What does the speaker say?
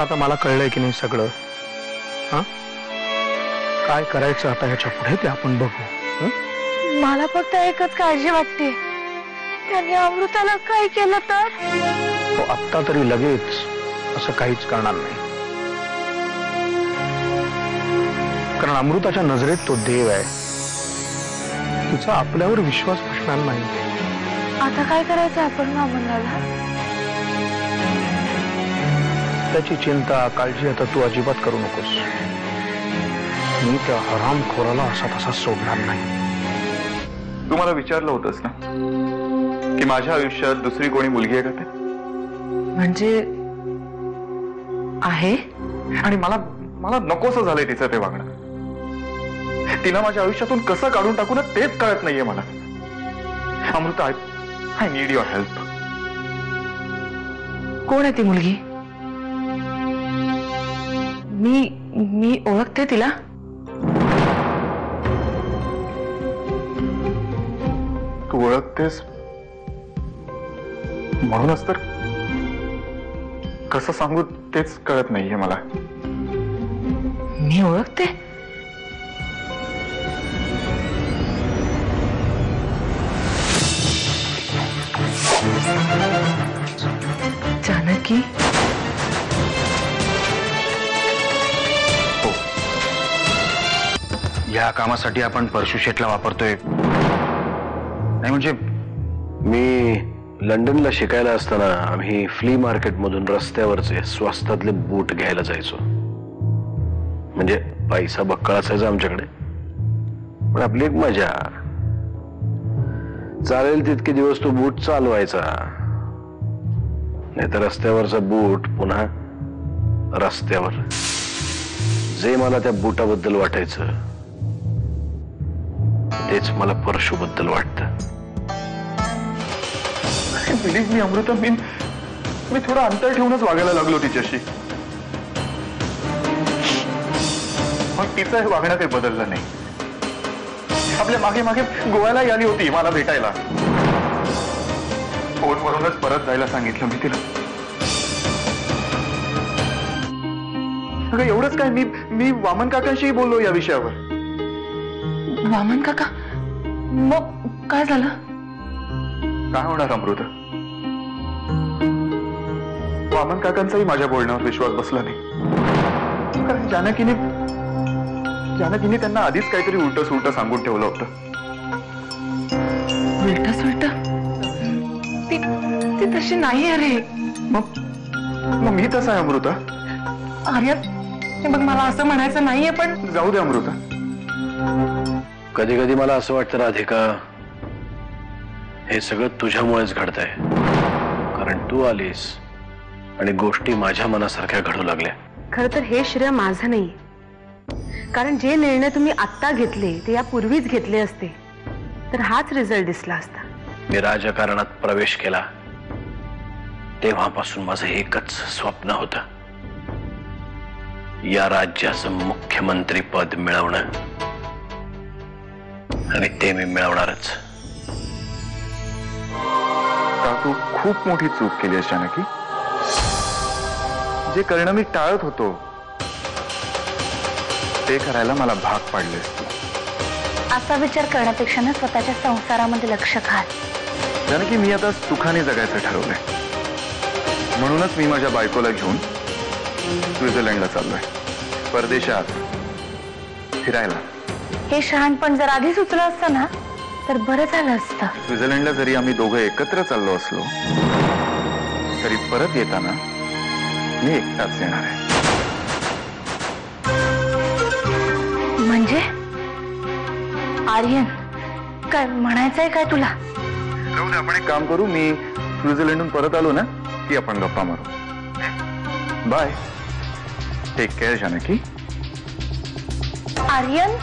आता मला कळलंय की नाही सगळं. हा, काय करायचं आता याच्या पुढे ते आपण बघू. मला फक्त एकच काळजी वाटते, त्याने अमृताला काय केलं तर. तो आत्ता तरी लगेच असं काहीच करणार नाही, कारण अमृताच्या नजरेत तो देव आहे. तिचा आपल्यावर विश्वास बसणार नाही. आता काय करायचं आपण मामूलाला? त्याची चिंता काळजी आता तू अजिबात करू नकोस. मी त्या हरामखोराला असा तसा सोडणार नाही. तू मला विचारलं होतंस ना की माझ्या आयुष्यात दुसरी कोणी मुलगी आहे का ते? म्हणजे आहे. आणि मला मला नकोसं झालंय तिचं ते वागणं. तिला माझ्या आयुष्यातून कसं काढून टाकू ना तेच कळत नाहीये मला. Amruta, I need your help. कोण आहे ती मुलगी? मी ओळखते तिला. तू ओळखतेस म्हणूनच तर कसं सांगू तेच कळत नाहीये मला. मी ओळखते? जानकी? या कामासाठी आपण परशु शेटला वापरतोय. नाही म्हणजे मी लंडनला शिकायला असताना आम्ही फ्ली मार्केट मधून रस्त्यावरचे स्वस्तातले बूट घ्यायला जायचो. म्हणजे पैसा बक्कळ असायचा आमच्याकडे, पण आपली एक मजा. चालेल तितके दिवस तो बूट चालवायचा, नाही तर रस्त्यावरचा बूट पुन्हा रस्त्यावर. जे मला त्या बूटाबद्दल वाटायचं तेच मला परशुबद्दल वाटतं. बिलीव्ह मी अमृता, मी थोडा अंतर ठेवूनच वागायला लागलो तिच्याशी. मग तिचं हे वागणं काही बदललं नाही. आपल्या मागे मागे गोव्यालाही आली होती मला भेटायला. फोनवरूनच परत जायला सांगितलं मी तिला. अगं एवढंच काय, मी वामन काकांशी बोललो या विषयावर. वामन काका? मग काय झालं? काय होणार अमृता? वामन काकांचाही माझ्या बोलण्यावर विश्वास बसला नाही, कारण जानकीने त्यांना आधीच काहीतरी उलट सुलट सांगून ठेवलं होतं. उलट सुलट? ती तशी नाही अरे. मग मी तसा आहे अमृता. अरे बघ, मला असं म्हणायचं नाहीये, पण जाऊ दे अमृता. कधी कधी मला असं वाटतं राधिका, हे सगळं तुझ्यामुळेच घडतंय. कारण तू आलीस आणि गोष्टी माझ्या मनासारख्या घडू लागल्या. खरं तर हे श्रेय माझं नाही, कारण जे निर्णय तुम्ही आत्ता घेतले ते यापूर्वीच घेतले असते तर हाच रिझल्ट दिसला असता. मी राजकारणात प्रवेश केला तेव्हापासून माझं एकच स्वप्न होतं, या राज्याचं मुख्यमंत्री पद मिळवणं, आणि ते मी मिळवणारच. तू खूप मोठी चूक केली आहेस जानकी. जे करणं मी टाळत होतो ते करायला मला भाग पाडलेस तू. असा विचार करण्यापेक्षा ना स्वतःच्या संसारामध्ये लक्ष घाल. जानकी, मी आता सुखाने जगायचं ठरवलंय. म्हणूनच मी माझ्या बायकोला घेऊन स्वित्झर्लंडला चाललोय, परदेशात फिरायला. हे शहाणपण जर आधीच उचलं असतं ना तर बरं झालं असतं. स्वित्झर्लंडला जरी आम्ही दोघं एकत्र चाललो असलो तरी परत येताना मी एकटाच येणार आहे. म्हणजे आर्यन, काय म्हणायचंय काय तुला? जाऊ दे, आपण एक काम करू. मी स्वित्झर्लंडहून परत आलो ना की आपण गप्पा मारू. Bye. Take care Janaki. Aryan,